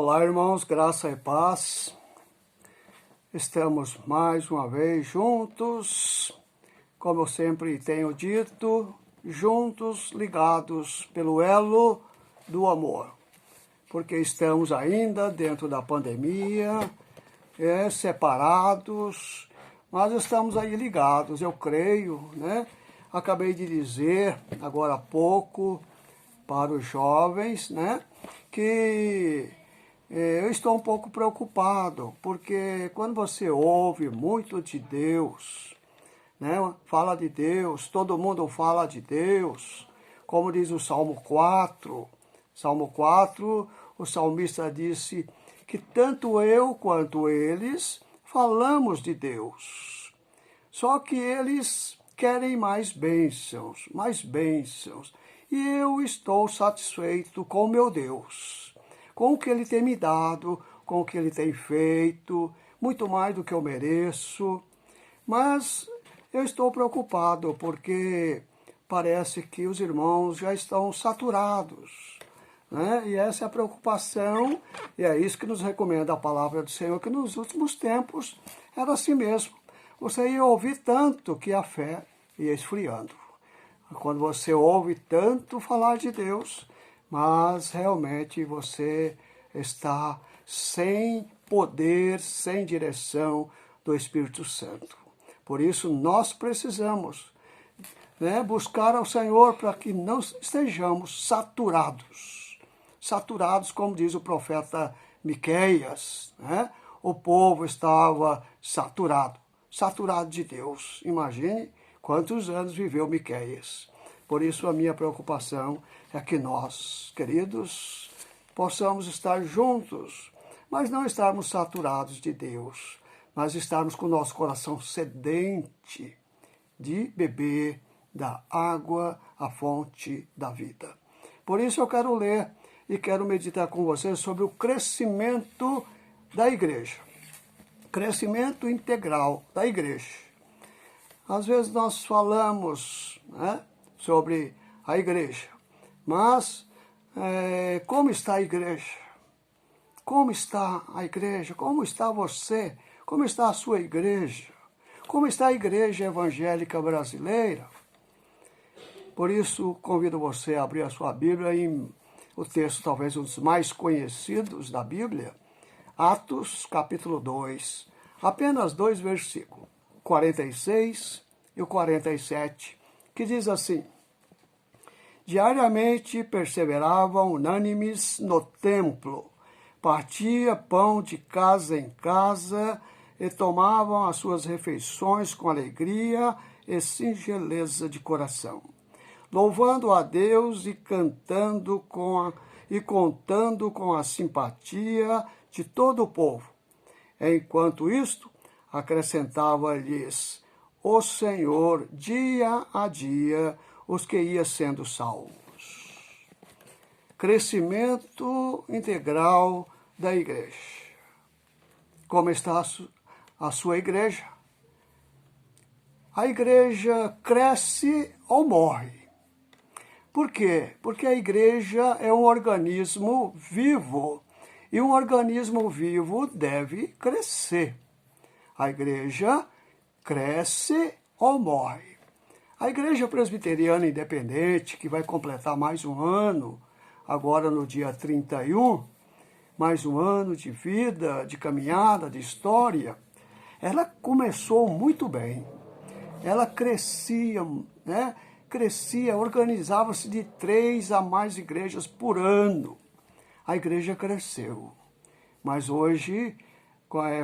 Olá, irmãos, graça e paz. Estamos mais uma vez juntos, como eu sempre tenho dito, juntos, ligados pelo elo do amor, porque estamos ainda dentro da pandemia, separados, mas estamos aí ligados, eu creio, né? Acabei de dizer agora há pouco para os jovens, né, que eu estou um pouco preocupado, porque quando você ouve muito de Deus, né, fala de Deus, todo mundo fala de Deus, como diz o Salmo 4. Salmo 4, o salmista disse que tanto eu quanto eles falamos de Deus. Só que eles querem mais bênçãos, e eu estou satisfeito com meu Deus, com o que Ele tem me dado, com o que Ele tem feito, muito mais do que eu mereço. Mas eu estou preocupado porque parece que os irmãos já estão saturados, né? E essa é a preocupação, e é isso que nos recomenda a palavra do Senhor, que nos últimos tempos era assim mesmo. Você ia ouvir tanto que a fé ia esfriando. Quando você ouve tanto falar de Deus, mas realmente você está sem poder, sem direção do Espírito Santo. Por isso nós precisamos, né, buscar ao Senhor para que não estejamos saturados, como diz o profeta Miqueias, né? O povo estava saturado de Deus. Imagine quantos anos viveu Miqueias. Por isso a minha preocupação é que nós, queridos, possamos estar juntos, mas não estarmos saturados de Deus, mas estarmos com o nosso coração sedente de beber da água, a fonte da vida. Por isso eu quero ler e quero meditar com vocês sobre o crescimento da igreja. Crescimento integral da igreja. Às vezes nós falamos, né, sobre a igreja, mas como está a igreja? Como está a igreja? Como está você? Como está a sua igreja? Como está a igreja evangélica brasileira? Por isso, convido você a abrir a sua Bíblia em o texto talvez um dos mais conhecidos da Bíblia, Atos, capítulo 2, apenas 2 versículos, 46 e o 47, que diz assim: Diariamente perseveravam unânimes no templo, partia pão de casa em casa e tomavam as suas refeições com alegria e singeleza de coração, louvando a Deus e contando com a simpatia de todo o povo. Enquanto isto, acrescentava-lhes o Senhor dia a dia os que iam sendo salvos. Crescimento integral da igreja. Como está a sua igreja? A igreja cresce ou morre. Por quê? Porque a igreja é um organismo vivo, e um organismo vivo deve crescer. A igreja cresce ou morre. A Igreja Presbiteriana Independente, que vai completar mais um ano, agora no dia 31, mais um ano de vida, de caminhada, de história, ela começou muito bem. Ela crescia, né? Organizava-se de 3 a mais igrejas por ano. A igreja cresceu. Mas hoje,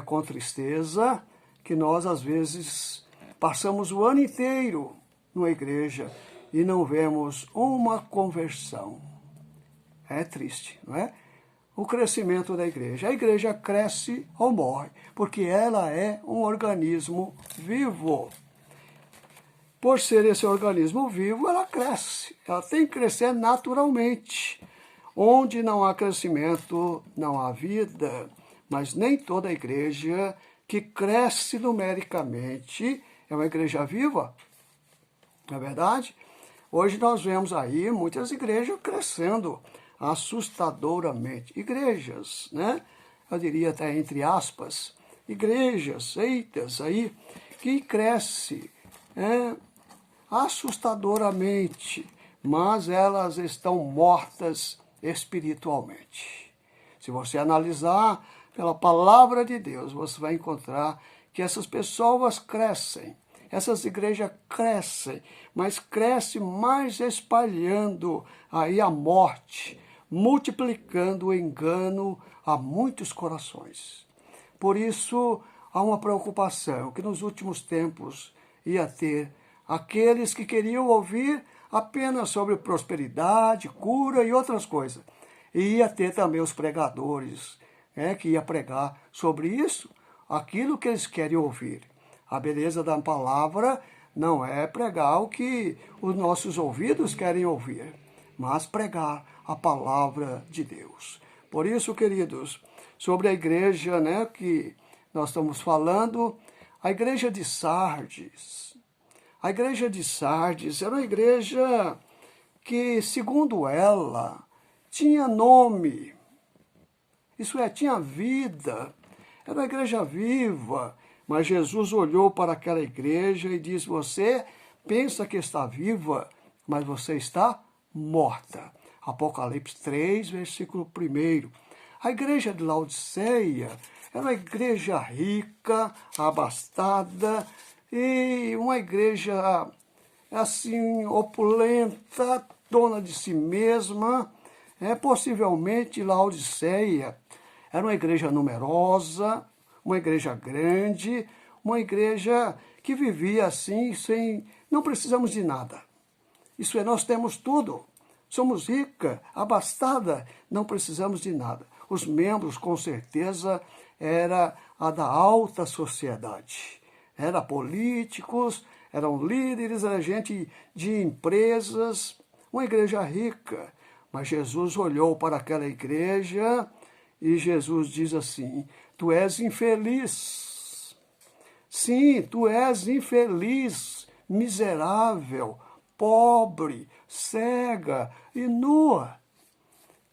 com tristeza, que nós às vezes passamos o ano inteiro numa igreja e não vemos uma conversão. É triste, não é? O crescimento da igreja. A igreja cresce ou morre, porque ela é um organismo vivo. Por ser esse organismo vivo, ela cresce. Ela tem que crescer naturalmente. Onde não há crescimento, não há vida. Mas nem toda igreja que cresce numericamente é uma igreja viva. Não é verdade? Hoje nós vemos aí muitas igrejas crescendo assustadoramente. Igrejas, né? Eu diria até entre aspas, igrejas, seitas aí, que cresce assustadoramente, mas elas estão mortas espiritualmente. Se você analisar pela palavra de Deus, você vai encontrar que essas pessoas crescem, essas igrejas crescem, mas crescem mais espalhando aí a morte, multiplicando o engano a muitos corações. Por isso, há uma preocupação que nos últimos tempos ia ter aqueles que queriam ouvir apenas sobre prosperidade, cura e outras coisas. E ia ter também os pregadores, que ia pregar sobre isso, aquilo que eles querem ouvir. A beleza da palavra não é pregar o que os nossos ouvidos querem ouvir, mas pregar a palavra de Deus. Por isso, queridos, sobre a igreja, que nós estamos falando, a igreja de Sardes. A igreja de Sardes era uma igreja que, segundo ela, tinha nome, isso é, tinha vida, era uma igreja viva, mas Jesus olhou para aquela igreja e disse: você pensa que está viva, mas você está morta. Apocalipse 3, versículo 1. A igreja de Laodiceia era uma igreja rica, abastada, e uma igreja assim, opulenta, dona de si mesma. Possivelmente Laodiceia era uma igreja numerosa, uma igreja grande, uma igreja que vivia assim, não precisamos de nada. Isso é, nós temos tudo. Somos rica, abastada, não precisamos de nada. Os membros, com certeza, era a da alta sociedade. Eram políticos, eram líderes, era gente de empresas, uma igreja rica. Mas Jesus olhou para aquela igreja e Jesus diz assim: tu és infeliz. Sim, tu és infeliz, miserável, pobre, cega e nua.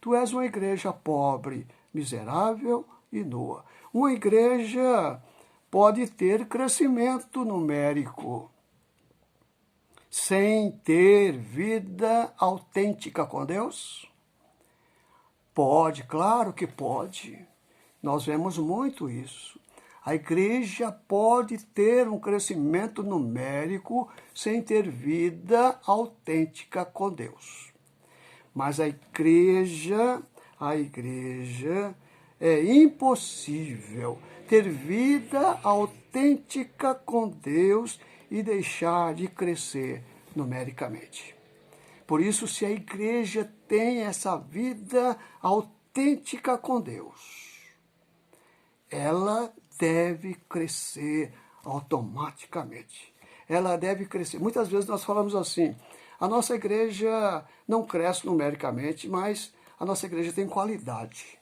Tu és uma igreja pobre, miserável e nua. Uma igreja pode ter crescimento numérico sem ter vida autêntica com Deus? Pode, claro que pode. Nós vemos muito isso. A igreja pode ter um crescimento numérico sem ter vida autêntica com Deus. Mas a igreja é impossível ter vida autêntica com Deus e deixar de crescer numericamente. Por isso, se a igreja tem essa vida autêntica com Deus, ela deve crescer automaticamente. Ela deve crescer. Muitas vezes nós falamos assim: a nossa igreja não cresce numericamente, mas a nossa igreja tem qualidade,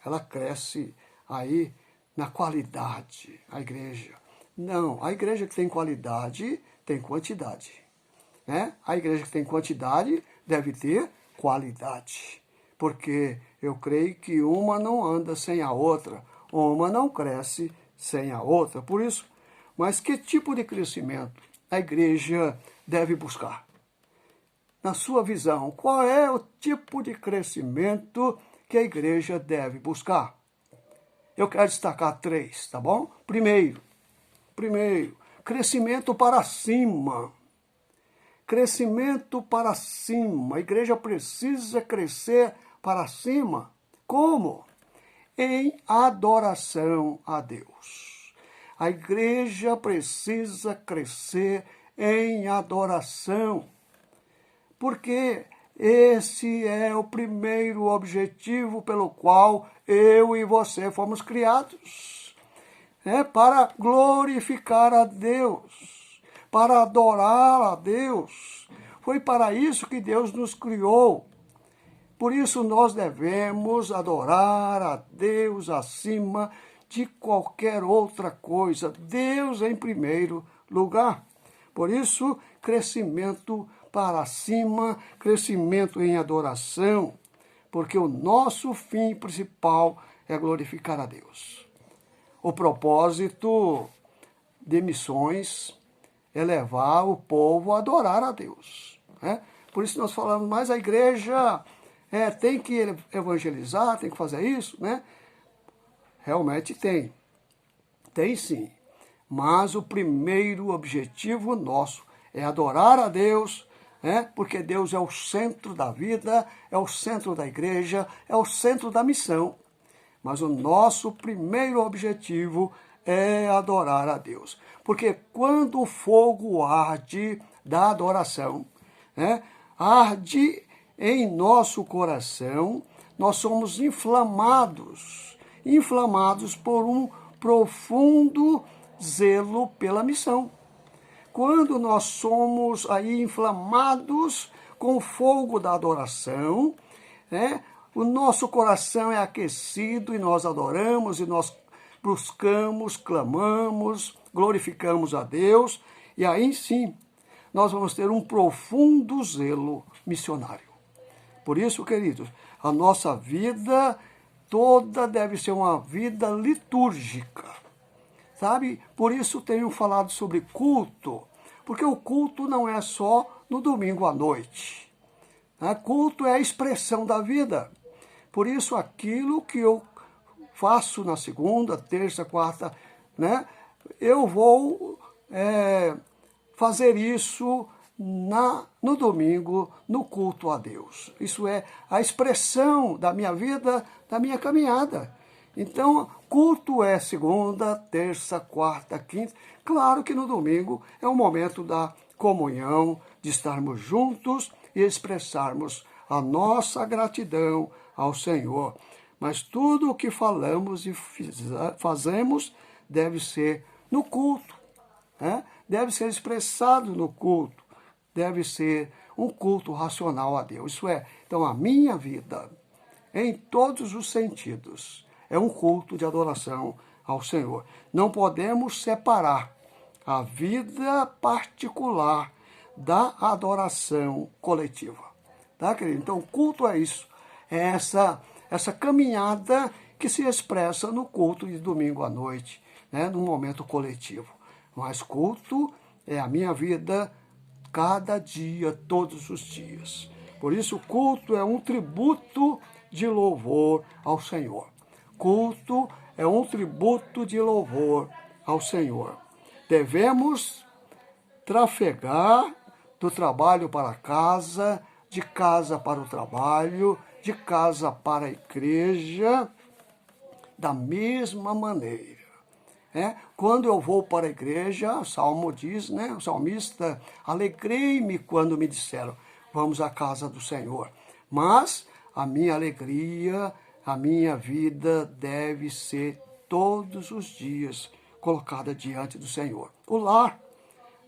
Ela cresce aí na qualidade, a igreja. Não, a igreja que tem qualidade tem quantidade, A igreja que tem quantidade deve ter qualidade, porque eu creio que uma não anda sem a outra, uma não cresce sem a outra. Por isso, mas que tipo de crescimento a igreja deve buscar? Na sua visão, qual é o tipo de crescimento que a igreja deve buscar? Eu quero destacar 3, tá bom? Primeiro, crescimento para cima. Crescimento para cima. A igreja precisa crescer para cima. Como? Em adoração a Deus. A igreja precisa crescer em adoração, porque esse é o primeiro objetivo pelo qual eu e você fomos criados. Para glorificar a Deus, para adorar a Deus. Foi para isso que Deus nos criou. Por isso nós devemos adorar a Deus acima de qualquer outra coisa. Deus em primeiro lugar. Por isso, crescimento para cima, crescimento em adoração. porque o nosso fim principal é glorificar a Deus. O propósito de missões é levar o povo a adorar a Deus, né? Por isso nós falamos, mas a igreja tem que evangelizar, tem que fazer isso, né? Realmente tem. Tem sim. Mas o primeiro objetivo nosso é adorar a Deus, né? Porque Deus é o centro da vida, é o centro da igreja, é o centro da missão. Mas o nosso primeiro objetivo é adorar a Deus. Porque quando o fogo arde da adoração, né, arde em nosso coração, nós somos inflamados por um profundo zelo pela missão. Quando nós somos aí inflamados com o fogo da adoração, né, o nosso coração é aquecido e nós adoramos e nós buscamos, clamamos, glorificamos a Deus, e aí sim nós vamos ter um profundo zelo missionário. Por isso, queridos, a nossa vida toda deve ser uma vida litúrgica, sabe? Por isso tenho falado sobre culto, porque o culto não é só no domingo à noite. Né? Culto é a expressão da vida. Por isso, aquilo que eu faço na segunda, terça, quarta, né? Eu vou fazer isso no domingo, no culto a Deus. Isso é a expressão da minha vida, da minha caminhada. Então, culto é segunda, terça, quarta, quinta. Claro que no domingo é o momento da comunhão, de estarmos juntos e expressarmos a nossa gratidão ao Senhor. Mas tudo o que falamos e fazemos deve ser no culto, né? Deve ser expressado no culto, deve ser um culto racional a Deus. Isso é, então a minha vida, em todos os sentidos, é um culto de adoração ao Senhor. Não podemos separar a vida particular da adoração coletiva. Tá, querido? Então, o culto é isso. É essa caminhada que se expressa no culto de domingo à noite, né, num momento coletivo. Mas culto é a minha vida cada dia, todos os dias. Por isso, culto é um tributo de louvor ao Senhor. Culto é um tributo de louvor ao Senhor. Devemos trafegar do trabalho para casa, de casa para o trabalho, de casa para a igreja, da mesma maneira. Quando eu vou para a igreja, o Salmo diz, né, o salmista, alegrei-me quando me disseram, vamos à casa do Senhor. Mas a minha alegria, a minha vida deve ser todos os dias colocada diante do Senhor. O lar,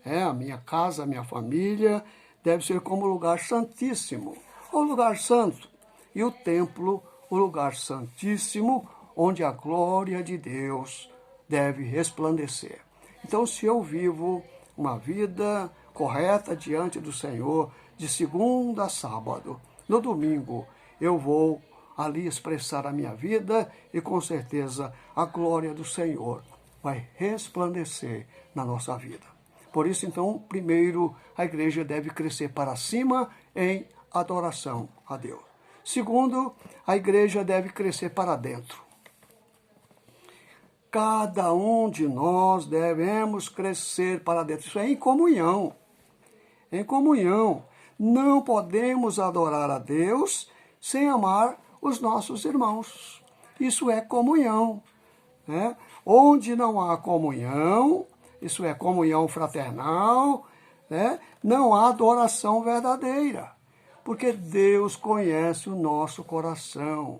a minha casa, a minha família, deve ser como lugar santíssimo, o lugar santo. E o templo, o lugar santíssimo, onde a glória de Deus deve resplandecer. Então, se eu vivo uma vida correta diante do Senhor, de segunda a sábado, no domingo, eu vou ali expressar a minha vida e, com certeza, a glória do Senhor vai resplandecer na nossa vida. Por isso, então, primeiro, a igreja deve crescer para cima em adoração a Deus. Segundo, a igreja deve crescer para dentro. Cada um de nós devemos crescer para dentro. Isso é em comunhão. Em comunhão. Não podemos adorar a Deus sem amar os nossos irmãos. Isso é comunhão. Né? Onde não há comunhão, isso é comunhão fraternal, né? Não há adoração verdadeira. Porque Deus conhece o nosso coração.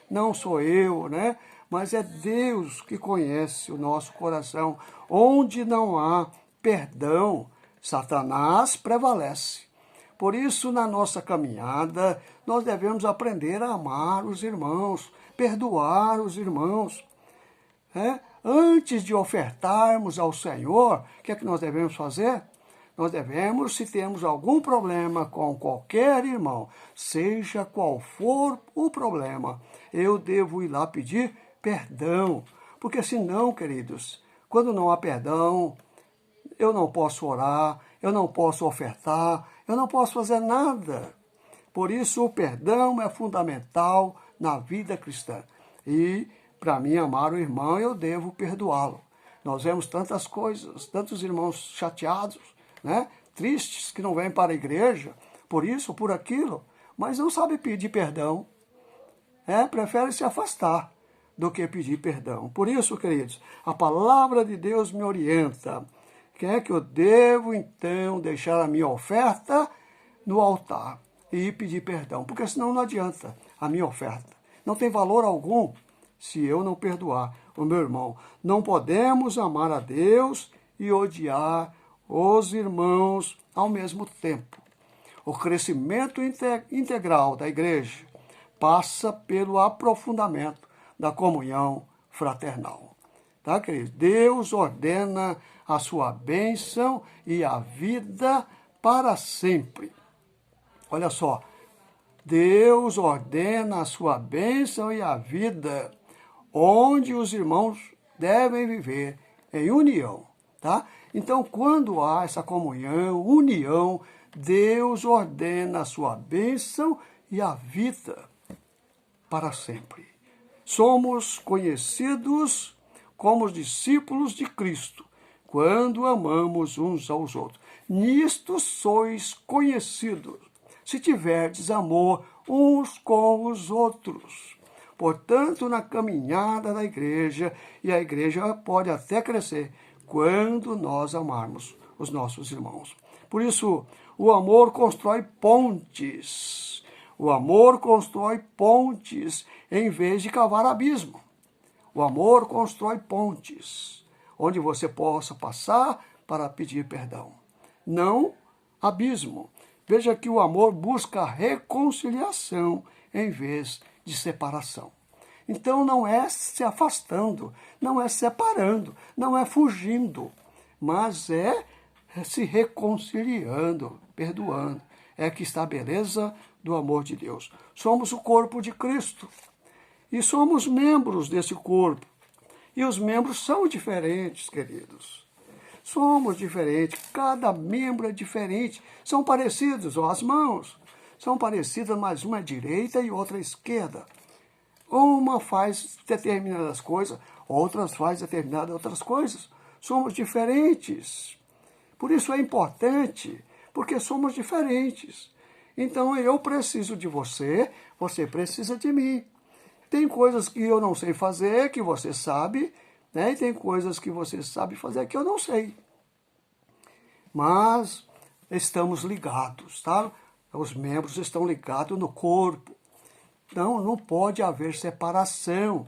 Não sou eu, né? Mas é Deus que conhece o nosso coração. Onde não há perdão, Satanás prevalece. Por isso, na nossa caminhada, nós devemos aprender a amar os irmãos, perdoar os irmãos. Antes de ofertarmos ao Senhor, o que é que nós devemos fazer? nós devemos, se temos algum problema com qualquer irmão, seja qual for o problema, eu devo ir lá pedir perdão. Porque senão, queridos, quando não há perdão, eu não posso orar, eu não posso ofertar, eu não posso fazer nada. Por isso, o perdão é fundamental na vida cristã. E, para mim, amar o irmão, eu devo perdoá-lo. Nós vemos tantas coisas, tantos irmãos chateados, né? Tristes, que não vêm para a igreja, por isso, por aquilo, mas não sabem pedir perdão. Prefere se afastar do que pedir perdão. Por isso, queridos, a palavra de Deus me orienta. Que é que eu devo, então, deixar a minha oferta no altar e pedir perdão? Porque senão não adianta a minha oferta. Não tem valor algum se eu não perdoar o meu irmão. Não podemos amar a Deus e odiar os irmãos ao mesmo tempo. O crescimento integral da igreja passa pelo aprofundamento da comunhão fraternal. Tá, querido? Deus ordena a sua bênção e a vida para sempre. Olha só, Deus ordena a sua bênção e a vida, onde os irmãos devem viver em união, tá? Então, quando há essa comunhão, união, Deus ordena a sua bênção e a vida para sempre. Somos conhecidos como os discípulos de Cristo, quando amamos uns aos outros. Nisto sois conhecidos, se tiverdes amor uns com os outros. Portanto, na caminhada da igreja, e a igreja pode até crescer, quando nós amarmos os nossos irmãos. Por isso, o amor constrói pontes. O amor constrói pontes em vez de cavar abismo. O amor constrói pontes, onde você possa passar para pedir perdão. Não abismo. Veja que o amor busca reconciliação em vez de separação. Então não é se afastando, não é separando, não é fugindo, mas é se reconciliando, perdoando. É que está a beleza do amor de Deus. Somos o corpo de Cristo e somos membros desse corpo. E os membros são diferentes, queridos. Somos diferentes, cada membro é diferente. São parecidos, as mãos são parecidas, mas uma é direita e outra é esquerda. Uma faz determinadas coisas, outras faz determinadas outras coisas. Somos diferentes. Por isso é importante, porque somos diferentes. Então eu preciso de você, você precisa de mim. Tem coisas que eu não sei fazer, que você sabe, né? E tem coisas que você sabe fazer que eu não sei. Mas estamos ligados, tá? Os membros estão ligados no corpo. Então não pode haver separação,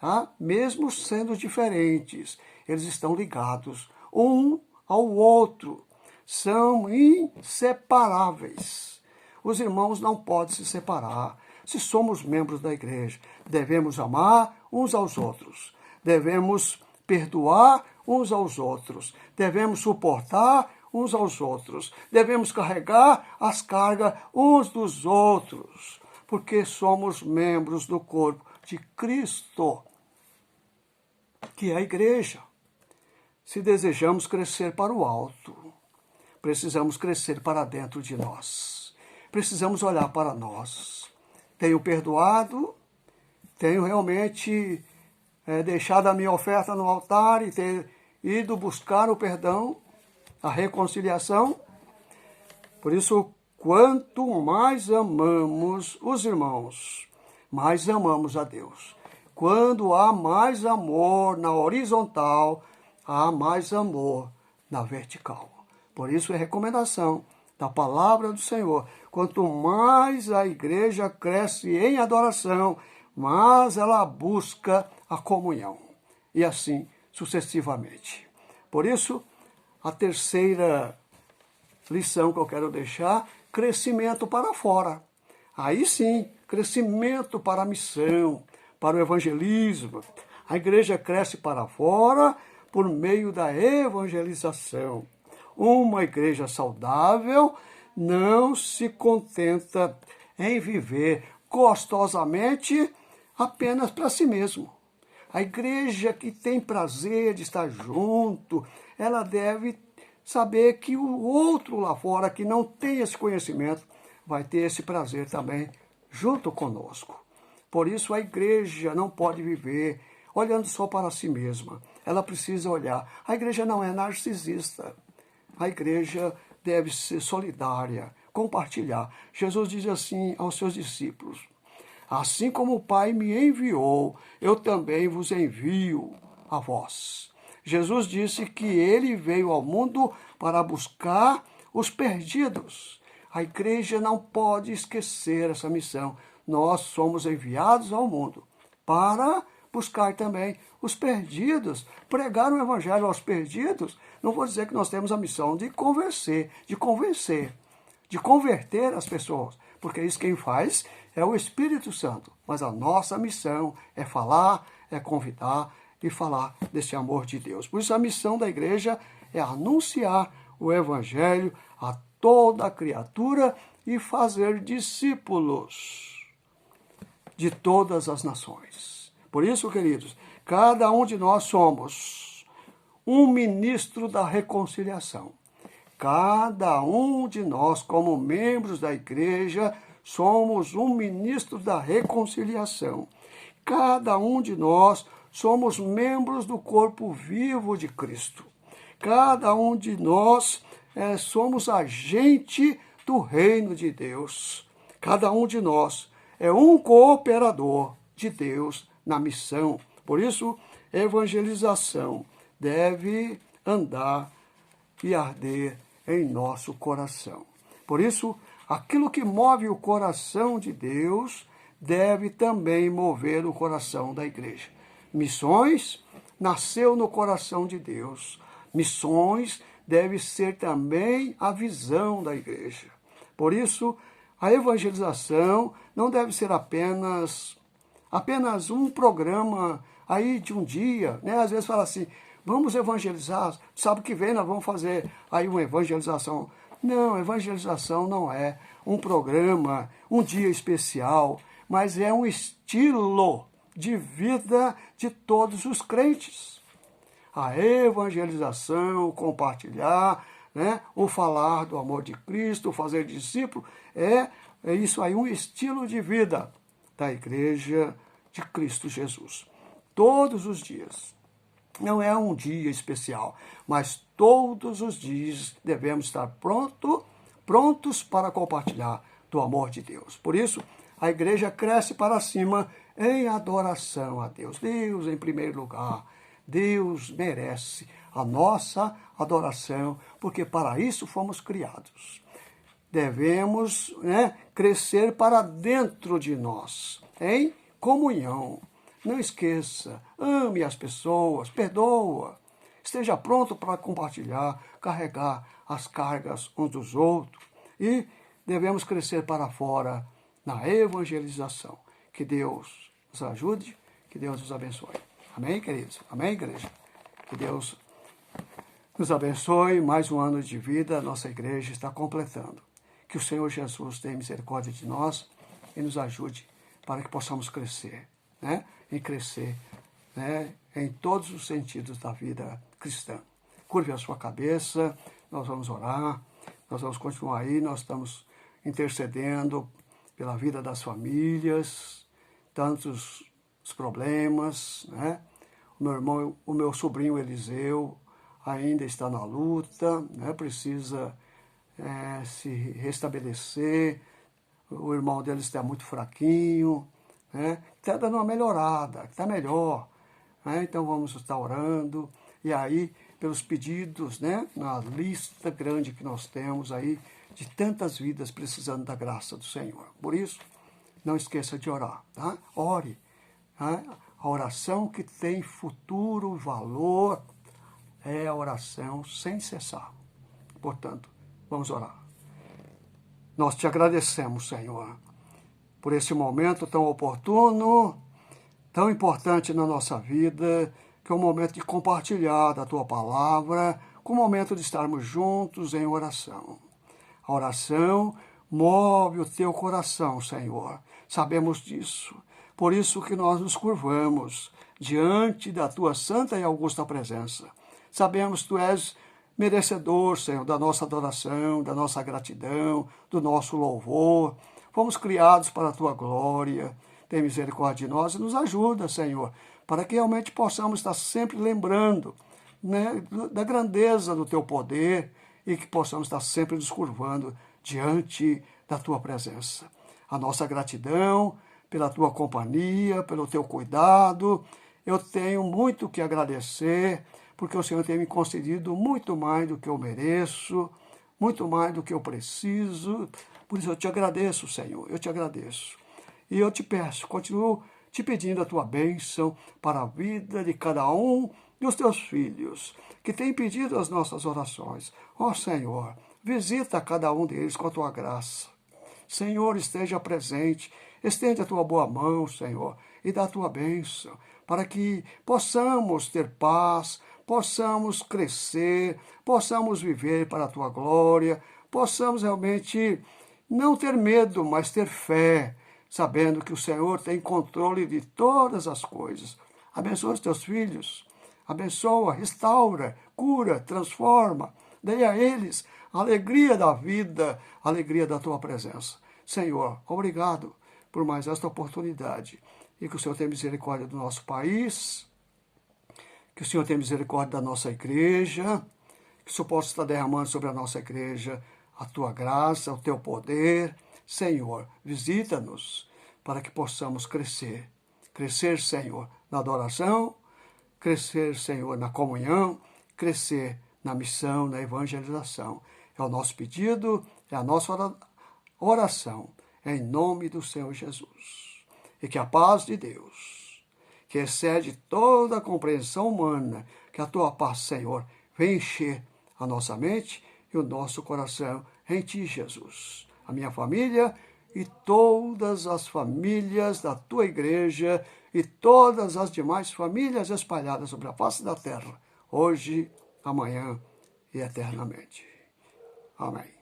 tá? Mesmo sendo diferentes, eles estão ligados um ao outro. São inseparáveis. Os irmãos não podem se separar. Se somos membros da igreja, devemos amar uns aos outros, devemos perdoar uns aos outros, devemos suportar uns aos outros, devemos carregar as cargas uns dos outros, porque somos membros do corpo de Cristo, que é a igreja. Se desejamos crescer para o alto, precisamos crescer para dentro de nós, precisamos olhar para nós. Tenho perdoado, tenho realmente deixado a minha oferta no altar e ter ido buscar o perdão, a reconciliação. Por isso, quanto mais amamos os irmãos, mais amamos a Deus. Quando há mais amor na horizontal, há mais amor na vertical. Por isso é recomendação da palavra do Senhor. Quanto mais a igreja cresce em adoração, mais ela busca a comunhão. E assim sucessivamente. Por isso, a terceira lição que eu quero deixar, crescimento para fora. Aí sim, crescimento para a missão, para o evangelismo. A igreja cresce para fora por meio da evangelização. Uma igreja saudável não se contenta em viver gostosamente apenas para si mesmo. A igreja que tem prazer de estar junto, ela deve saber que o outro lá fora que não tem esse conhecimento vai ter esse prazer também junto conosco. Por isso a igreja não pode viver olhando só para si mesma. Ela precisa olhar. A igreja não é narcisista. A igreja deve ser solidária, compartilhar. Jesus diz assim aos seus discípulos: assim como o Pai me enviou, eu também vos envio a vós. Jesus disse que ele veio ao mundo para buscar os perdidos. A igreja não pode esquecer essa missão. Nós somos enviados ao mundo para buscar também os perdidos, pregar o evangelho aos perdidos. Não vou dizer que nós temos a missão de convencer, de converter as pessoas, porque isso quem faz é o Espírito Santo. Mas a nossa missão é falar, é convidar e falar desse amor de Deus. Por isso a missão da igreja é anunciar o evangelho a toda a criatura e fazer discípulos de todas as nações. Por isso, queridos, cada um de nós somos um ministro da reconciliação. Cada um de nós, como membros da igreja, somos um ministro da reconciliação. Cada um de nós somos membros do corpo vivo de Cristo. Cada um de nós somos agente do reino de Deus. Cada um de nós é um cooperador de Deus na missão. Por isso, evangelização deve andar e arder em nosso coração. Por isso, aquilo que move o coração de Deus deve também mover o coração da igreja. Missões nasceu no coração de Deus. Missões deve ser também a visão da igreja. Por isso, a evangelização não deve ser apenas um programa aí de um dia, né? Às vezes fala assim, vamos evangelizar, sábado que vem nós vamos fazer aí uma evangelização. Não, evangelização não é um programa, um dia especial, mas é um estilo de vida de todos os crentes. A evangelização, compartilhar, né? O falar do amor de Cristo, o fazer discípulo, é isso aí, um estilo de vida da igreja de Cristo Jesus. Todos os dias. Não é um dia especial, mas todos os dias devemos estar prontos para compartilhar do amor de Deus. Por isso, a igreja cresce para cima em adoração a Deus. Deus em primeiro lugar. Deus merece a nossa adoração, porque para isso fomos criados. Devemos, crescer para dentro de nós, em comunhão. Não esqueça, ame as pessoas, perdoa. Esteja pronto para compartilhar, carregar as cargas uns dos outros. E devemos crescer para fora na evangelização. Que Deus nos ajude, que Deus nos abençoe. Amém, queridos? Amém, igreja? Que Deus nos abençoe. Mais um ano de vida, nossa igreja está completando. Que o Senhor Jesus tenha misericórdia de nós e nos ajude para que possamos crescer, e crescer, em todos os sentidos da vida cristã. Curve a sua cabeça, nós vamos orar, nós vamos continuar aí, nós estamos intercedendo pela vida das famílias, tantos os problemas, o meu sobrinho Eliseu ainda está na luta, precisa se restabelecer, o irmão dele está muito fraquinho, está dando uma melhorada, está melhor, então vamos estar orando, e aí pelos pedidos, na lista grande que nós temos aí, de tantas vidas precisando da graça do Senhor. Por isso, não esqueça de orar, tá? Ore. A oração que tem futuro valor é a oração sem cessar. Portanto, vamos orar. Nós te agradecemos, Senhor, por esse momento tão oportuno, tão importante na nossa vida, que é o momento de compartilhar da Tua palavra com o momento de estarmos juntos em oração. A oração move o teu coração, Senhor. Sabemos disso. Por isso que nós nos curvamos diante da tua santa e augusta presença. Sabemos que tu és merecedor, Senhor, da nossa adoração, da nossa gratidão, do nosso louvor. Fomos criados para a tua glória. Tem misericórdia de nós e nos ajuda, Senhor, para que realmente possamos estar sempre lembrando, né, da grandeza do teu poder e que possamos estar sempre nos curvando diante da tua presença. A nossa gratidão pela tua companhia, pelo teu cuidado. Eu tenho muito que agradecer, porque o Senhor tem me concedido muito mais do que eu mereço, muito mais do que eu preciso. Por isso eu te agradeço, Senhor, eu te agradeço. E eu te peço, continuo te pedindo a tua bênção para a vida de cada um dos teus filhos, que tem pedido as nossas orações. Ó Senhor, visita cada um deles com a tua graça. Senhor, esteja presente, estende a tua boa mão, Senhor, e dá a tua bênção, para que possamos ter paz, possamos crescer, possamos viver para a tua glória, possamos realmente não ter medo, mas ter fé, sabendo que o Senhor tem controle de todas as coisas. Abençoa os teus filhos, abençoa, restaura, cura, transforma, dê a eles a alegria da vida, a alegria da tua presença. Senhor, obrigado por mais esta oportunidade e que o Senhor tenha misericórdia do nosso país, que o Senhor tenha misericórdia da nossa igreja, que o Senhor possa estar derramando sobre a nossa igreja a tua graça, o teu poder. Senhor, visita-nos para que possamos crescer. Crescer, Senhor, na adoração, crescer, Senhor, na comunhão, crescer na missão, na evangelização. É o nosso pedido, é a nossa oração, em nome do Senhor Jesus. E que a paz de Deus, que excede toda a compreensão humana, que a tua paz, Senhor, venha encher a nossa mente e o nosso coração em ti, Jesus. A minha família e todas as famílias da tua igreja e todas as demais famílias espalhadas sobre a face da terra, hoje, amanhã e eternamente. Amém.